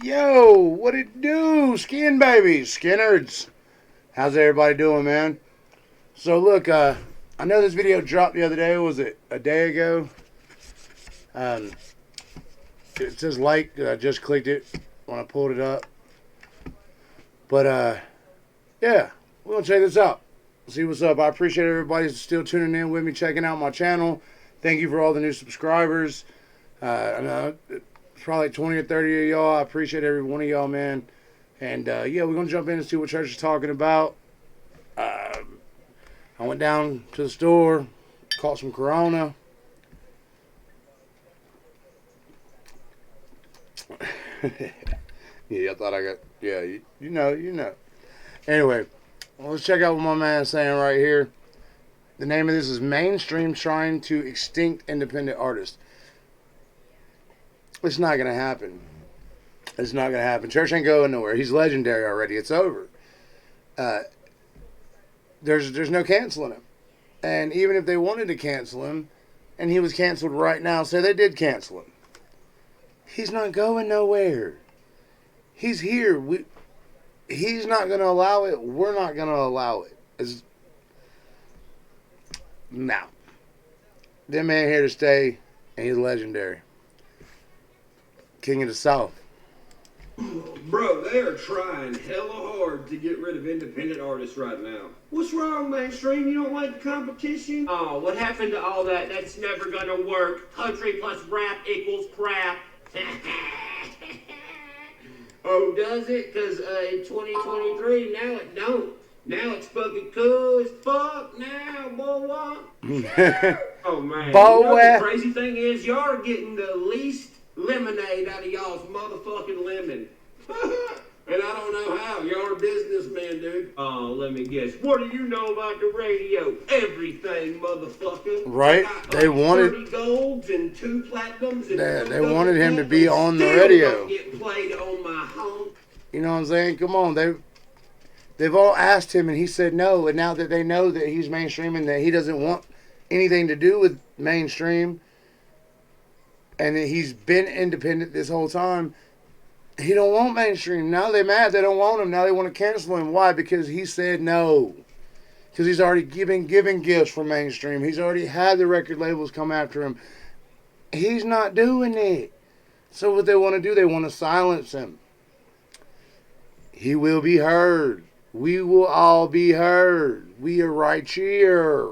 Yo, what it do? Skin babies, Skinners. How's everybody doing, man? So look, I know this video dropped the other day. Was it a day ago? Um, it says like. I just clicked it when I pulled it up. But yeah, we're gonna check this out. See what's up. I appreciate everybody still tuning in with me, checking out my channel. Thank you for all the new subscribers. I know it's probably like 20 or 30 of y'all. I appreciate every one of y'all, man. And yeah, we're gonna jump in and see what church is talking about. I went down to the store, caught some Corona. Yeah, I thought I got. Yeah, you know. Anyway, well, let's check out what my man's saying right here. The name of this is Mainstream Trying to Extinct Independent Artists. It's not gonna happen. It's not gonna happen. Church ain't going nowhere. He's legendary already. It's over. Uh, there's no canceling him. And even if they wanted to cancel him, and he was canceled right now, say they did cancel him, he's not going nowhere. He's here. He's not going to allow it. We're not going to allow it. Now, that man here to stay, and he's legendary. King of the South. Bro, they are trying hella hard to get rid of independent artists right now. What's wrong, mainstream? You don't like the competition? Oh, what happened to all that? That's never gonna work. Country plus rap equals crap. Oh, does it? Because in 2023, now it don't. Now it's fucking cool as fuck now, boy. Oh, man. Boy. You know the crazy thing is, y'all are getting the least lemonade out of y'all's motherfucking lemon. And I don't know how. Y'all are businessmen, dude. Oh, let me guess. What do you know about the radio? Everything, motherfucker. Right? They wanted 30 golds and 2 platinums. And they wanted him to be on the radio. Get played on my home. You know what I'm saying? Come on, they've all asked him, and he said no. And now that they know that he's mainstream and that he doesn't want anything to do with mainstream, and that he's been independent this whole time, he don't want mainstream. Now they're mad. They don't want him. Now they want to cancel him. Why? Because he said no. Because he's already given gifts for mainstream. He's already had the record labels come after him. He's not doing it. So what they want to do, they want to silence him. He will be heard. We will all be heard. We are right here.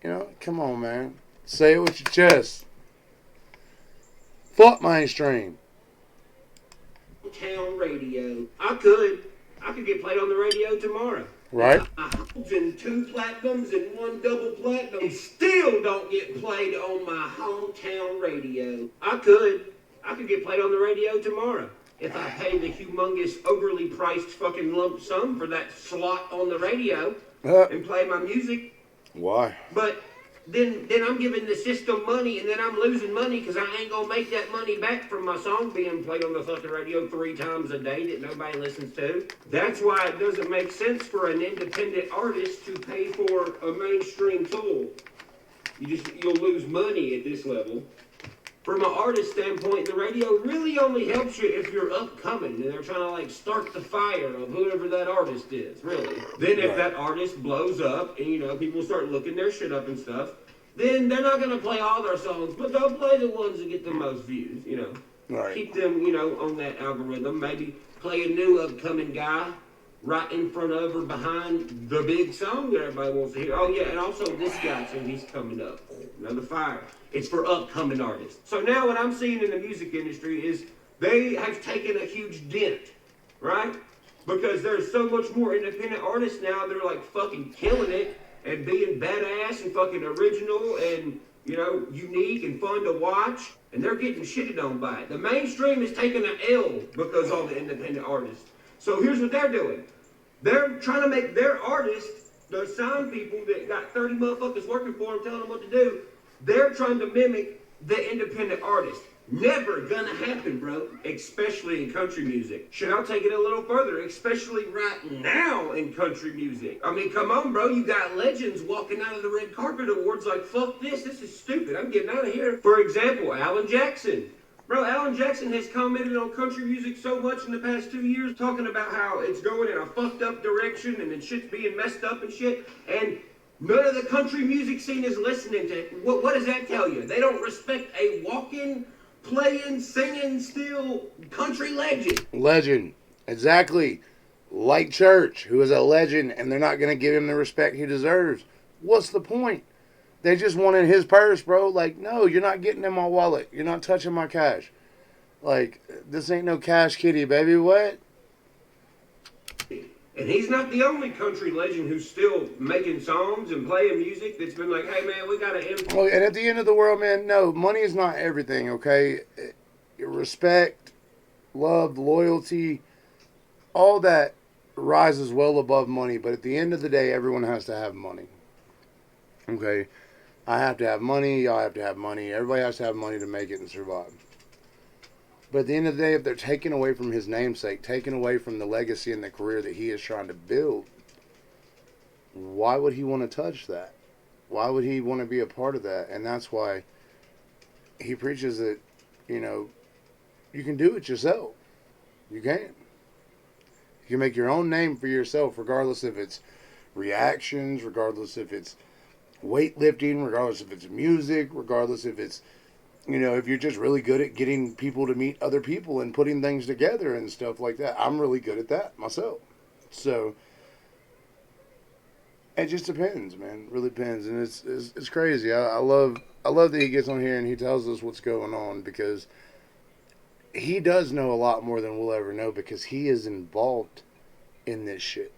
You know, come on, man. Say it with your chest. Fuck mainstream. Town radio. I could get played on the radio tomorrow. Right? And 2 platinums and 1 double platinum still don't get played on my hometown radio. I could get played on the radio tomorrow if I pay the humongous, overly priced fucking lump sum for that slot on the radio and play my music. Why? But then I'm giving the system money, and then I'm losing money because I ain't gonna make that money back from my song being played on the fucking radio 3 times a day that nobody listens to. That's why it doesn't make sense for an independent artist to pay for a mainstream tool. You'll lose money at this level. From an artist standpoint, the radio really only helps you if you're upcoming and they're trying to like start the fire of whoever that artist is, really. Then if that artist blows up and, you know, people start looking their shit up and stuff, then they're not going to play all their songs, but they'll play the ones that get the most views, you know. Right. Keep them, you know, on that algorithm. Maybe play a new upcoming guy right in front of or behind the big song that everybody wants to hear. Oh, yeah, and also this guy, too, he's coming up. Another fire. It's for upcoming artists. So now what I'm seeing in the music industry is they have taken a huge dent, right? Because there's so much more independent artists now that are like fucking killing it and being badass and fucking original and, you know, unique and fun to watch. And they're getting shitted on by it. The mainstream is taking an L because of all the independent artists. So here's what they're doing. They're trying to make their artists, the sign people that got 30 motherfuckers working for them telling them what to do, they're trying to mimic the independent artist. Never gonna happen, bro. Especially in country music. Should I take it a little further? Especially right now in country music. I mean, come on, bro. You got legends walking out of the red carpet awards like, fuck this. This is stupid. I'm getting out of here. For example, Alan Jackson. Bro, Alan Jackson has commented on country music so much in the past 2 years, talking about how it's going in a fucked up direction and it shit's being messed up and shit. And none of the country music scene is listening to it. What does that tell you? They don't respect a walking, playing, singing, still country legend. Legend. Exactly. Like Church, who is a legend, and they're not going to give him the respect he deserves. What's the point? They just wanted his purse, bro. Like, no, you're not getting in my wallet. You're not touching my cash. Like, this ain't no cash kitty, baby. What? And he's not the only country legend who's still making songs and playing music that's been like, hey, man, we got to Oh, and at the end of the world, man, no, money is not everything, okay? Respect, love, loyalty, all that rises well above money. But at the end of the day, everyone has to have money. Okay? I have to have money. Y'all have to have money. Everybody has to have money to make it and survive. But at the end of the day, if they're taking away from his namesake, taking away from the legacy and the career that he is trying to build, why would he want to touch that? Why would he want to be a part of that? And that's why he preaches that, you know, you can do it yourself. You can. You can make your own name for yourself, regardless if it's reactions, regardless if it's weightlifting, regardless if it's music, regardless if it's, you know, if you're just really good at getting people to meet other people and putting things together and stuff like that. I'm really good at that myself. So it just depends, man. It really depends, and it's crazy. I love that he gets on here and he tells us what's going on, because he does know a lot more than we'll ever know, because he is involved in this shit.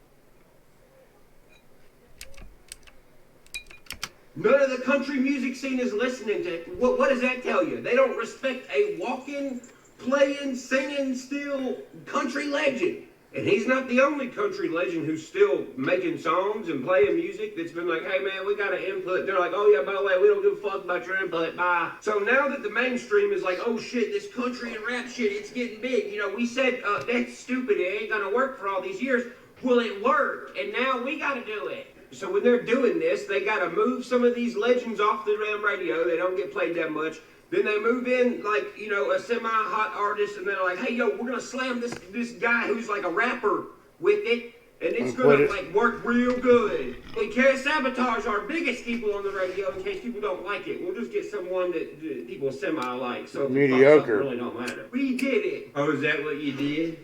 None of the country music scene is listening to it. What does that tell you? They don't respect a walking, playing, singing, still country legend. And he's not the only country legend who's still making songs and playing music that's been like, hey man, we got an input. They're like, oh yeah, by the way, we don't give a fuck about your input, bye. So now that the mainstream is like, oh shit, this country and rap shit, it's getting big. You know, we said, that's stupid, it ain't gonna work for all these years. Well, it worked, and now we gotta do it. So when they're doing this, they got to move some of these legends off the damn radio. They don't get played that much. Then they move in, like, you know, a semi-hot artist, and they're like, hey, yo, we're going to slam this guy who's like a rapper with it, and it's going to, like, work real good. We can't sabotage our biggest people on the radio in case people don't like it. We'll just get someone that people semi-like. So mediocre. Really don't matter. We did it. Oh, is that what you did?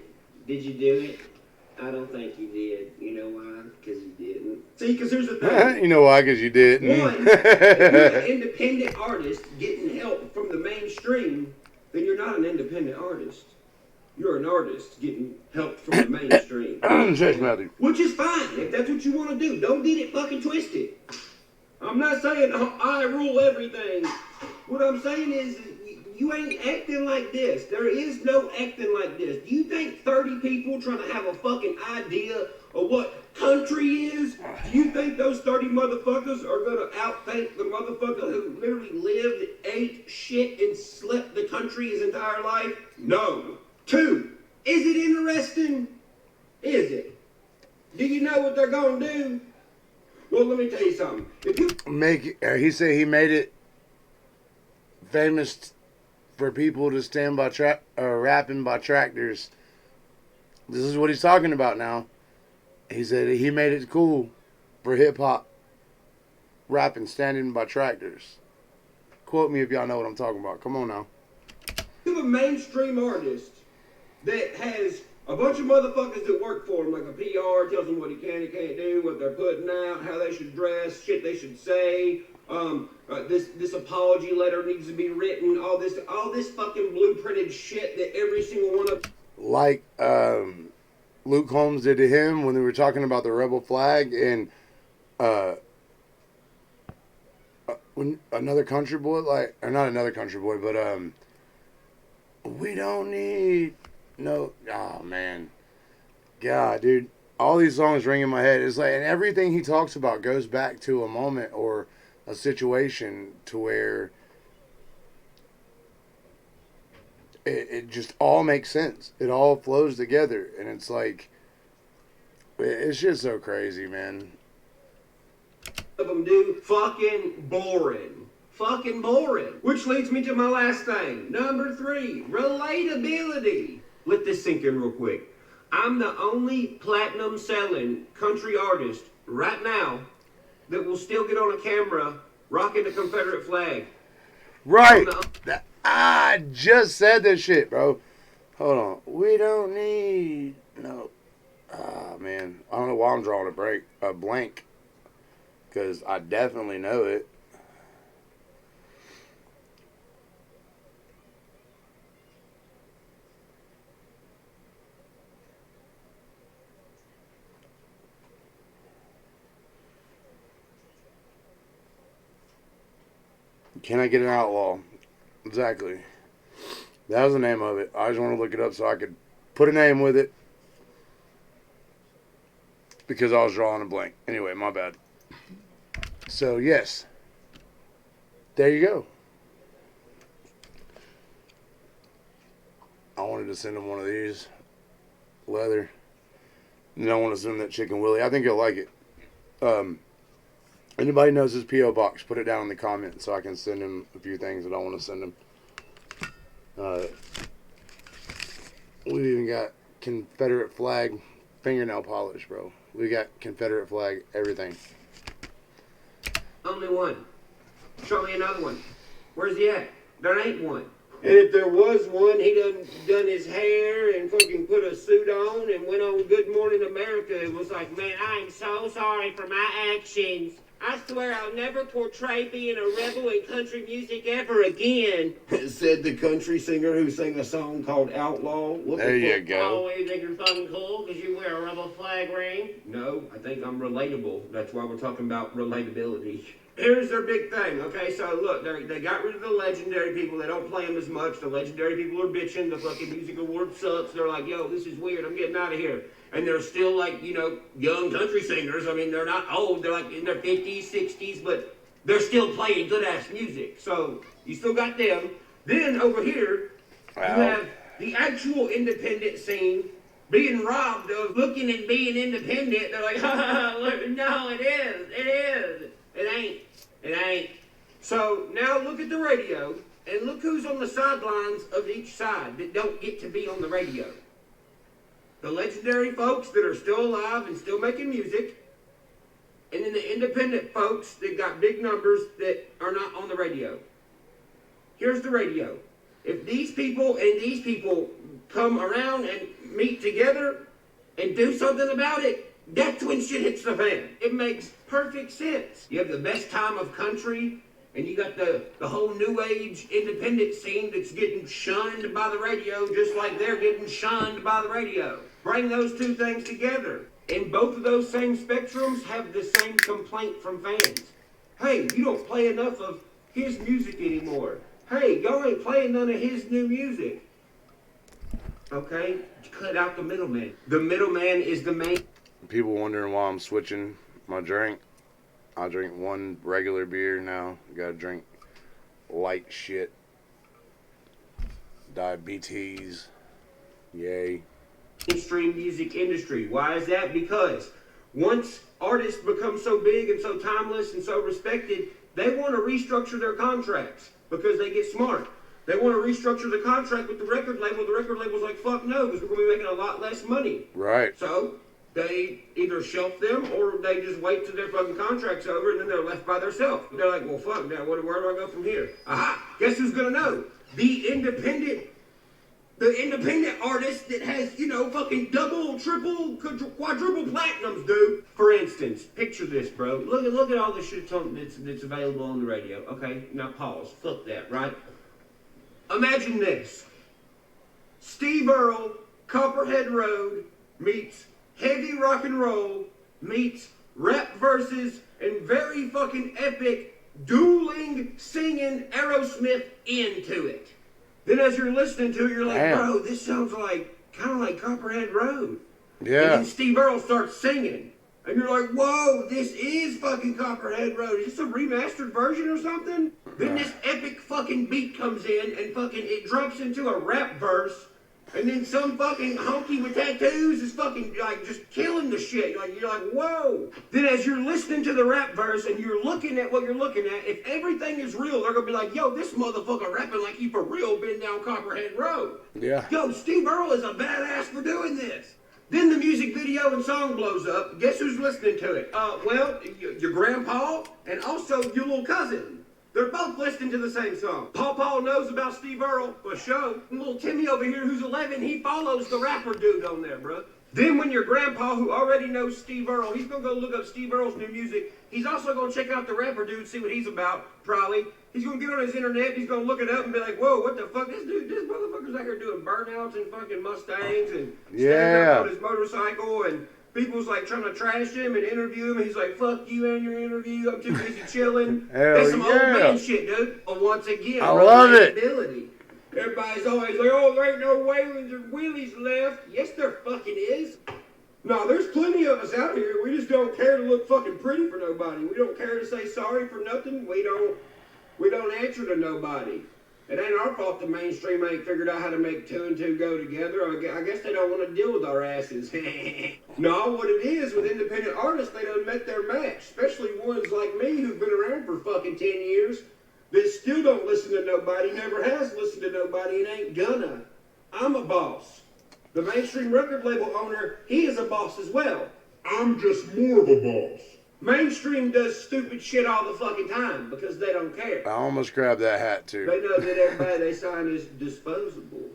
Did you do it? I don't think you did. You know why? Because you didn't. See, because here's the thing. You know why? Because you didn't. One, if you're an independent artist getting help from the mainstream, then you're not an independent artist. You're an artist getting help from the mainstream. Which is fine, if that's what you want to do. Don't get it fucking twisted. I'm not saying I rule everything. What I'm saying is, you ain't acting like this. There is no acting like this. Do you think 30 people trying to have a fucking idea of what country is? Do you think those 30 motherfuckers are going to outthink the motherfucker who literally lived, ate, shit, and slept the country his entire life? No. 2, is it interesting? Is it? Do you know what they're going to do? Well, let me tell you something. If you he said he made it famous for people to stand by rapping by tractors. This is what he's talking about now. He said he made it cool for hip hop rapping standing by tractors. Quote me if y'all know what I'm talking about. Come on now. You have a mainstream artist that has a bunch of motherfuckers that work for him, like a PR, tells them what he can and can't do, what they're putting out, how they should dress, shit they should say. This apology letter needs to be written. All this fucking blueprinted shit that every single one of like Luke Combs did to him when they were talking about the rebel flag, and when another country boy, like, or not another country boy, but we don't need no. Oh man, God, dude, all these songs ring in my head. It's like, and everything he talks about goes back to a moment or a situation to where it just all makes sense. It all flows together, and it's like, it's just so crazy, man. them do fucking boring. fucking boring. Which leads me to my last thing. Number 3, relatability. Let this sink in real quick. I'm the only platinum selling country artist right now that will still get on a camera rocking the Confederate flag. Right. I just said this shit, bro. Hold on. We don't need no. Ah, man. I don't know why I'm drawing a blank. Because I definitely know it. Can I get an outlaw? Exactly. That was the name of it. I just want to look it up so I could put a name with it. Because I was drawing a blank. Anyway, my bad. So, yes. There you go. I wanted to send him one of these. Leather. And I want to send that Chicken Willie. I think he'll like it. Anybody knows his P.O. box, put it down in the comments so I can send him a few things that I want to send him. We even got Confederate flag fingernail polish, bro. We got Confederate flag everything. Only one. Show me another one. Where's he at? There ain't one. And if there was one, he done his hair and fucking put a suit on and went on Good Morning America and was like, man, I'm so sorry for my actions. I swear I'll never portray being a rebel in country music ever again. Said the country singer who sang a song called Outlaw. There you go. Oh, you think you're fucking cool because you wear a rebel flag ring? No, I think I'm relatable. That's why we're talking about relatability. Here's their big thing, okay? So look, they got rid of the legendary people. They don't play them as much. The legendary people are bitching. The fucking music award sucks. They're like, yo, this is weird. I'm getting out of here. And they're still like, you know, young country singers. I mean, they're not old. They're like in their 50s, 60s, but they're still playing good-ass music. So you still got them. Then over here, you have the actual independent scene being robbed of looking and being independent. They're like, no, it is. It is. It ain't. It ain't. So now look at the radio and look who's on the sidelines of each side that don't get to be on the radio. The legendary folks that are still alive and still making music, and then the independent folks that got big numbers that are not on the radio. Here's the radio. If these people and these people come around and meet together and do something about it, that's when shit hits the fan. It makes perfect sense. You have the best time of country, and you got the whole new age independent scene that's getting shunned by the radio just like they're getting shunned by the radio. Bring those two things together. And both of those same spectrums have the same complaint from fans. Hey, you don't play enough of his music anymore. Hey, y'all ain't playing none of his new music. Okay? Cut out the middleman. The middleman is the main. People wondering why I'm switching my drink. I drink one regular beer now. Gotta drink light shit. Diabetes. Yay. Mainstream music industry. Why is that? Because once artists become so big and so timeless and so respected, they want to restructure their contracts because they get smart. They want to restructure the contract with the record label. The record label's like, fuck no, because we're going to be making a lot less money. Right. So they either shelf them or they just wait till their fucking contract's over and then they're left by themselves. They're like, well, fuck, now where do I go from here? Aha! Guess who's going to know? The independent artist that has, you know, fucking double, triple, quadruple platinums, dude. For instance, picture this, bro. Look at all the shit that's available on the radio. Okay, now pause. Fuck that, right? Imagine this. Steve Earle, Copperhead Road meets heavy rock and roll meets rap verses and very fucking epic dueling singing Aerosmith into it. Then as you're listening to it, you're like, Damn. bro, this sounds like kind of like Copperhead Road. Yeah. And then Steve Earle starts singing. And you're like, whoa, this is fucking Copperhead Road. Is this a remastered version or something? Then this epic fucking beat comes in and fucking it drops into a rap verse. And then some fucking honky with tattoos is fucking like just killing the shit. Like you're like, whoa. Then as you're listening to the rap verse and you're looking at what you're looking at, if everything is real, they're gonna be like, yo, this motherfucker rapping like he for real been down Copperhead Road. Yeah. Yo, Steve Earle is a badass for doing this. Then the music video and song blows up. Guess who's listening to it? Well, your grandpa and also your little cousin. They're both listening to the same song. Paw knows about Steve Earle for sure. Little Timmy over here who's 11, he follows the rapper dude on there, bro. Then when your grandpa who already knows Steve Earle, he's gonna go look up Steve Earle's new music. He's also gonna check out the rapper dude, see what he's about, probably. He's gonna get on his internet, he's gonna look it up and be like, whoa, what the fuck? This motherfucker's out here doing burnouts and fucking Mustangs and standing up on his motorcycle and people's like trying to trash him and interview him. And he's like, fuck you and your interview. I'm too busy chilling. That's some old man shit, dude. But once again, I love it. Everybody's always like, oh, there ain't no Whalens or wheelies left. Yes, there fucking is. No, there's plenty of us out here. We just don't care to look fucking pretty for nobody. We don't care to say sorry for nothing. We don't answer to nobody. It ain't our fault the mainstream ain't figured out how to make two and two go together. I guess they don't want to deal with our asses. No, what it is with independent artists, they done met their match. Especially ones like me who've been around for fucking 10 years that still don't listen to nobody, never has listened to nobody, and ain't gonna. I'm a boss. The mainstream record label owner, he is a boss as well. I'm just more of a boss. Mainstream does stupid shit all the fucking time because they don't care. I almost grabbed that hat too. They know that everybody they sign is disposable.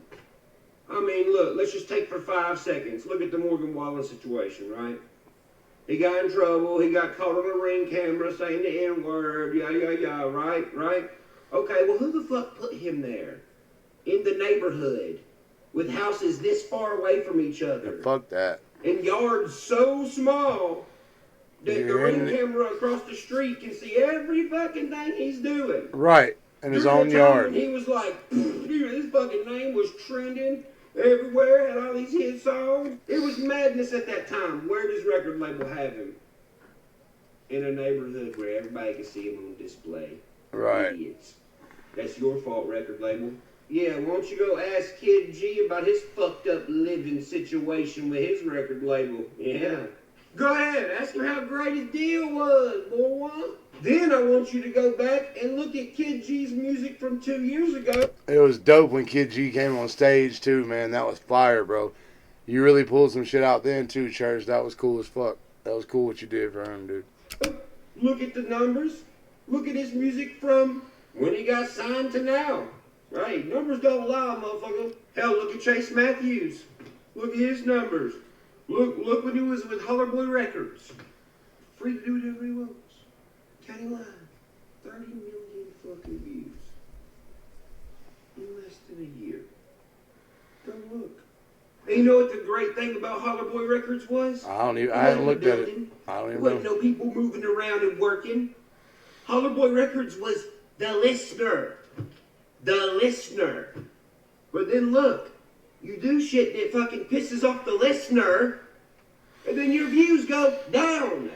I mean, look, let's just take for 5 seconds. Look at the Morgan Wallen situation, right? He got in trouble. He got caught on a Ring camera saying the N-word, right? Okay, well, who the fuck put him there? In the neighborhood with houses this far away from each other. Yeah, fuck that. And yards so small that the Ring camera across the street can see every fucking thing he's doing. Right, in his During own the time yard. when he was like, dude, his fucking name was trending everywhere, had all these hit songs. It was madness at that time. Where does record label have him? In a neighborhood where everybody can see him on display. Right. Idiots. That's your fault, record label. Yeah, why don't you go ask Kid G about his fucked up living situation with his record label? Yeah. Go ahead, ask him how great his deal was, boy. Then I want you to go back and look at Kid G's music from 2 years ago. It was dope when Kid G came on stage too, man. That was fire, bro. You really pulled some shit out then too, Church. That was cool as fuck. That was cool what you did for him, dude. Look at the numbers. Look at his music from when he got signed to now. Right, numbers don't lie, motherfucker. Hell, look at Chase Matthews. Look at his numbers. Look when he was with Holler Boy Records. Free to do whatever he wants. County line. 30 million fucking views. In less than a year. Go look. And you know what the great thing about Holler Boy Records was? I haven't looked at it. I don't even Wasn't know. no people moving around and working. Holler Boy Records was the listener. The listener. But then look, you do shit that fucking pisses off the listener, and then your views go down.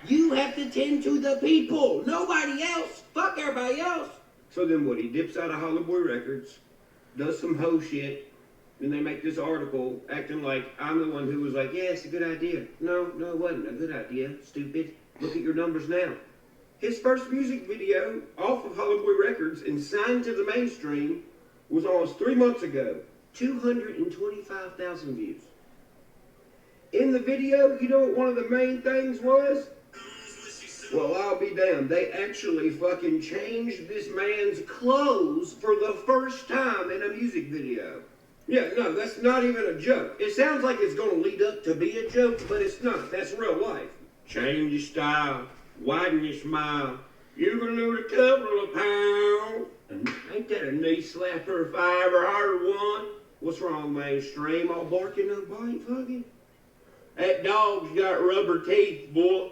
You have to tend to the people, nobody else. Fuck everybody else. So then what? He dips out of Holler Boy Records, does some hoe shit, then they make this article acting like I'm the one who was like, yeah, it's a good idea. No, it wasn't a good idea, stupid. Look at your numbers now. His first music video off of Holler Boy Records and signed to the mainstream was almost 3 months ago. 225,000 views. In the video, you know what one of the main things was? Well, I'll be damned. They actually fucking changed this man's clothes for the first time in a music video. Yeah, no, that's not even a joke. It sounds like it's going to lead up to be a joke, but it's not. That's real life. Change your style. Widen your smile. You can lose a couple of pounds. Ain't that a knee slapper if I ever heard one? What's wrong, mainstream? All barking, no bite, fucking? That dog's got rubber teeth, boy.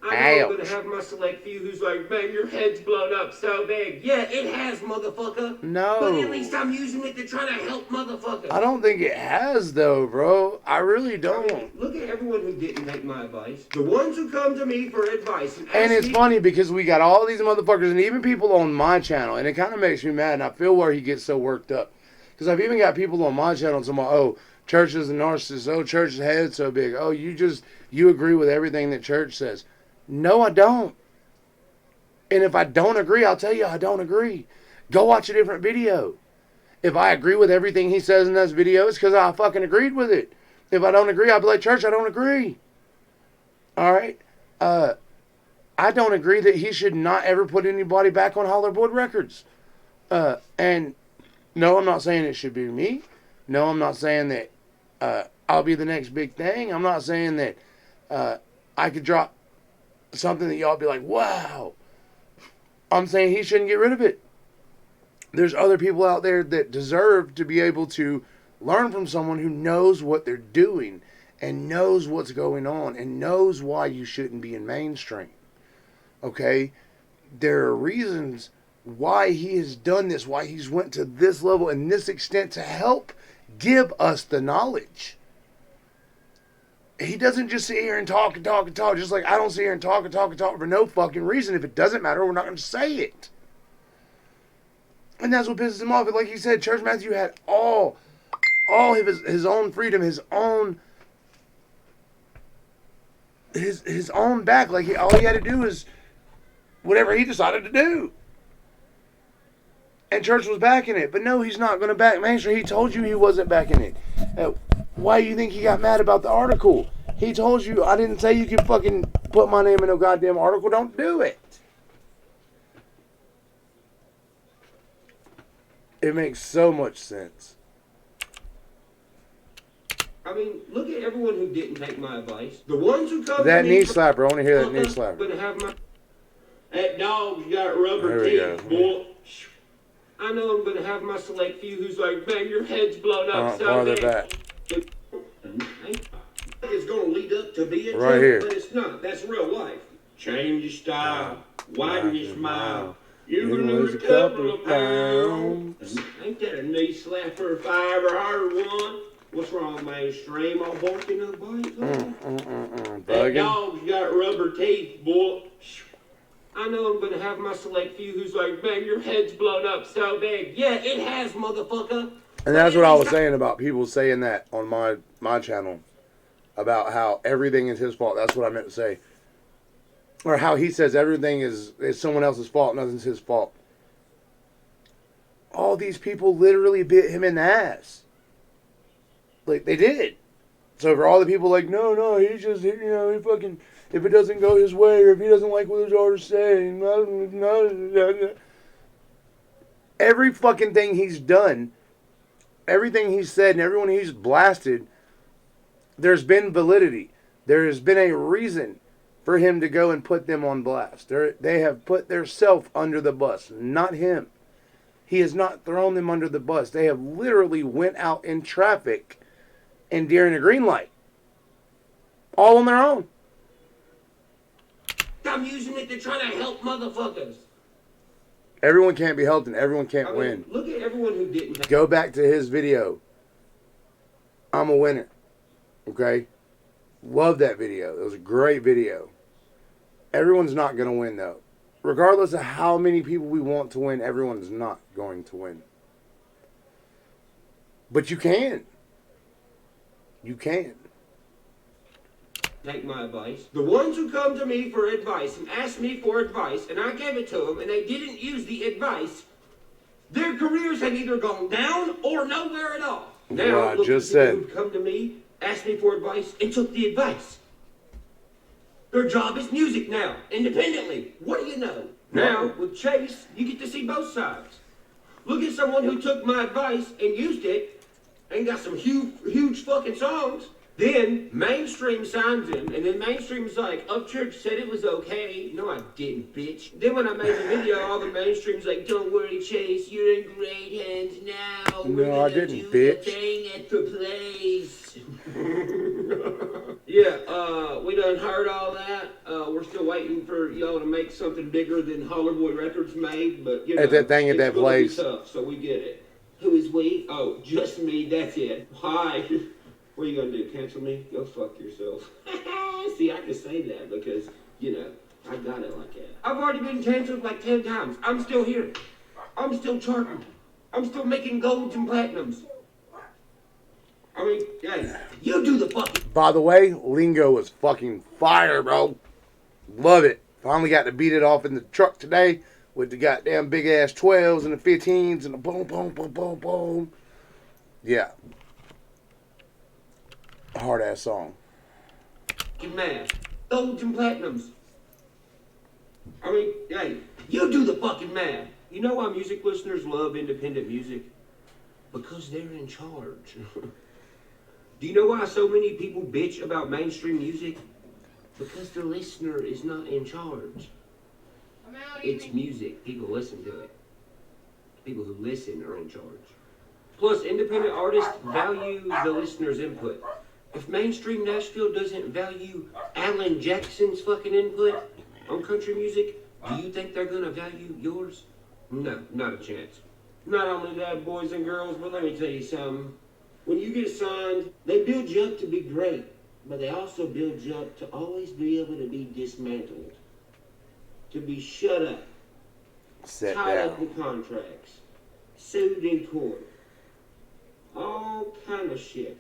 I know I'm gonna have my select few who's like, man, your head's blown up so big. Yeah, it has, motherfucker. No. But at least I'm using it to try to help motherfuckers. I don't think it has though, bro. I really don't. Look at everyone who didn't take my advice. The ones who come to me for advice. And it's funny because we got all these motherfuckers and even people on my channel, and it kind of makes me mad, and I feel where he gets so worked up. Because I've even got people on my channel talking about, oh, church is a narcissist. Oh, church's head so big. Oh, you agree with everything that church says. No, I don't. And if I don't agree, I'll tell you I don't agree. Go watch a different video. If I agree with everything he says in those videos, it's because I fucking agreed with it. If I don't agree, I'll be like, church, I don't agree. All right? I don't agree that he should not ever put anybody back on Hollerwood Records. And no, I'm not saying it should be me. No, I'm not saying that I'll be the next big thing. I'm not saying that I could drop something that y'all be like, wow. I'm saying he shouldn't get rid of it. There's other people out there that deserve to be able to learn from someone who knows what they're doing and knows what's going on and knows why you shouldn't be in mainstream. Okay? There are reasons why he has done this, why he's went to this level and this extent to help give us the knowledge. He doesn't just sit here and talk and talk and talk, just like I don't sit here and talk and talk and talk for no fucking reason. If it doesn't matter, we're not going to say it. And that's what pisses him off. Like he said, Church Matthew had all of his own freedom, his own back. Like all he had to do is whatever he decided to do. And Church was backing it. But no, he's not going to back mainstream. He told you he wasn't backing it. Why do you think he got mad about the article? He told you, I didn't say you could fucking put my name in a goddamn article. Don't do it. It makes so much sense. I mean, look at everyone who didn't take my advice. The ones who come That to knee me slapper. I want to hear that knee slapper. But have my that dog's got rubber There we teeth, go. boy. I know I'm gonna have my select few who's like, man, your head's blown up. Farther back. It's gonna lead up to being Right true, here. but it's not. That's real life. Change your style, widen your smile. You're gonna lose a couple of pounds. Ain't that a knee slapper if I ever heard one? What's wrong, mainstream? I'm barking a bite. That Bugging. dog's got rubber teeth, boy. I know I'm gonna have my select few who's like, man, your head's blown up so big. Yeah, it has, motherfucker. And that's what I was saying about people saying that on my channel. About how everything is his fault. That's what I meant to say. Or how he says everything is someone else's fault. Nothing's his fault. All these people literally bit him in the ass. Like, they did. So for all the people like, no, he just, he fucking, if it doesn't go his way, or if he doesn't like what his artist saying, every fucking thing he's done, everything he's said, and everyone he's blasted, there's been validity. There has been a reason for him to go and put them on blast. They have put their self under the bus, not him. He has not thrown them under the bus. They have literally went out in traffic and during a green light. All on their own. I'm using it to try to help motherfuckers. Everyone can't be helped and everyone can't win. Look at everyone who didn't. Go back to his video. I'm a winner. Okay? Love that video. It was a great video. Everyone's not going to win, though. Regardless of how many people we want to win, everyone's not going to win. But you can. You can. Take my advice. The ones who come to me for advice and ask me for advice, and I gave it to them, and they didn't use the advice, their careers have either gone down or nowhere at all. Now, I look just at said. people who come to me, asked me for advice, and took the advice. Their job is music now, independently. What do you know? Now, with Chase, you get to see both sides. Look at someone who took my advice and used it, and got some huge fucking songs. Then mainstream signs him, and then mainstream's like, Upchurch said it was okay. No, I didn't, bitch. Then when I made the video, all the mainstream's like, don't worry, Chase, you're in great hands now. No, I didn't, bitch. The thing at the place. Yeah, we done heard all that. We're still waiting for y'all to make something bigger than Hollerwood Records made, but you know, At that thing at it's that gonna be place. tough, so we get it. Who is we? Oh, just me. That's it. Hi. What are you gonna do? Cancel me? Go fuck yourself. See, I can say that because you know I got it like that. I've already been canceled like 10 times. I'm still here. I'm still charting. I'm still making golds and platinums. I mean, hey, you do the fucking. By the way, Lingo is fucking fire, bro. Love it. Finally got to beat it off in the truck today with the goddamn big ass 12s and the 15s and the boom, boom, boom, boom, boom. Yeah. Hard ass song. Man, golds and platinums. I mean, hey, you do the fucking math. You know why music listeners love independent music? Because they're in charge. Do you know why so many people bitch about mainstream music? Because the listener is not in charge. It's music. People listen to it. People who listen are in charge. Plus, independent artists value the listener's input. If mainstream Nashville doesn't value Alan Jackson's fucking input on country music, do you think they're gonna value yours? No, not a chance. Not only that, boys and girls, but let me tell you something. When you get signed, they build you up to be great, but they also build you up to always be able to be dismantled, to be shut up, Sit tied down. up with contracts, sued in court, all kind of shit.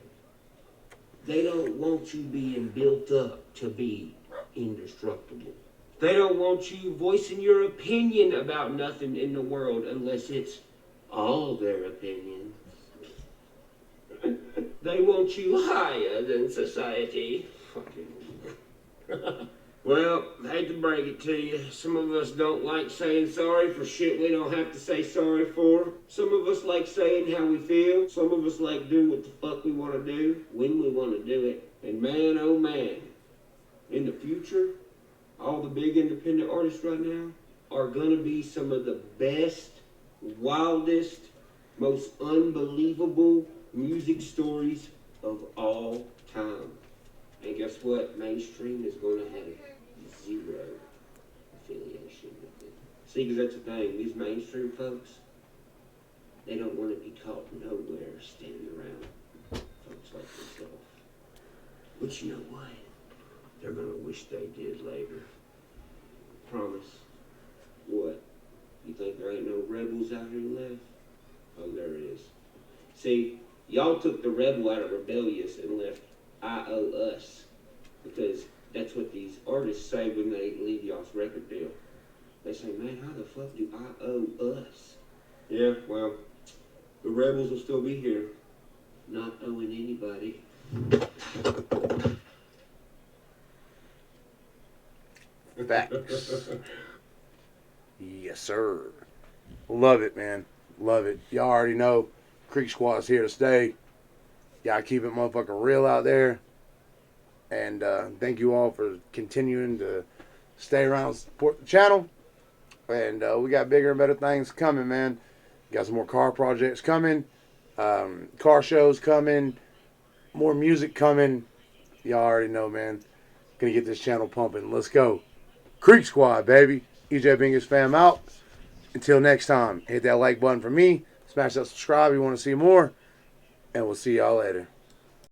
They don't want you being built up to be indestructible. They don't want you voicing your opinion about nothing in the world unless it's all their opinions. They want you higher than society. Fucking. Well, I hate to break it to you. Some of us don't like saying sorry for shit we don't have to say sorry for. Some of us like saying how we feel. Some of us like doing what the fuck we want to do when we want to do it. And man, oh man, in the future, all the big independent artists right now are gonna be some of the best, wildest, most unbelievable music stories of all time. And guess what? Mainstream is gonna have zero affiliation with it. See, because that's the thing. These mainstream folks, they don't want to be caught nowhere standing around folks like themselves. But you know what? They're gonna wish they did later. Promise. What? You think there ain't no rebels out here left? Oh, there is. See, y'all took the rebel out of rebellious and left I-O-us. Because that's what these artists say when they leave y'all's record deal. They say, man, how the fuck do I owe us? Yeah, well, the rebels will still be here. Not owing anybody. Facts. Yes, sir. Love it, man. Love it. Y'all already know Creek Squad's here to stay. Y'all keep it motherfucking real out there. And thank you all for continuing to stay around and support the channel. And we got bigger and better things coming, man. Got some more car projects coming. Car shows coming. More music coming. Y'all already know, man. Gonna get this channel pumping. Let's go. Creek Squad, baby. EJ Bingus fam out. Until next time, hit that like button for me. Smash that subscribe if you want to see more. And we'll see y'all later.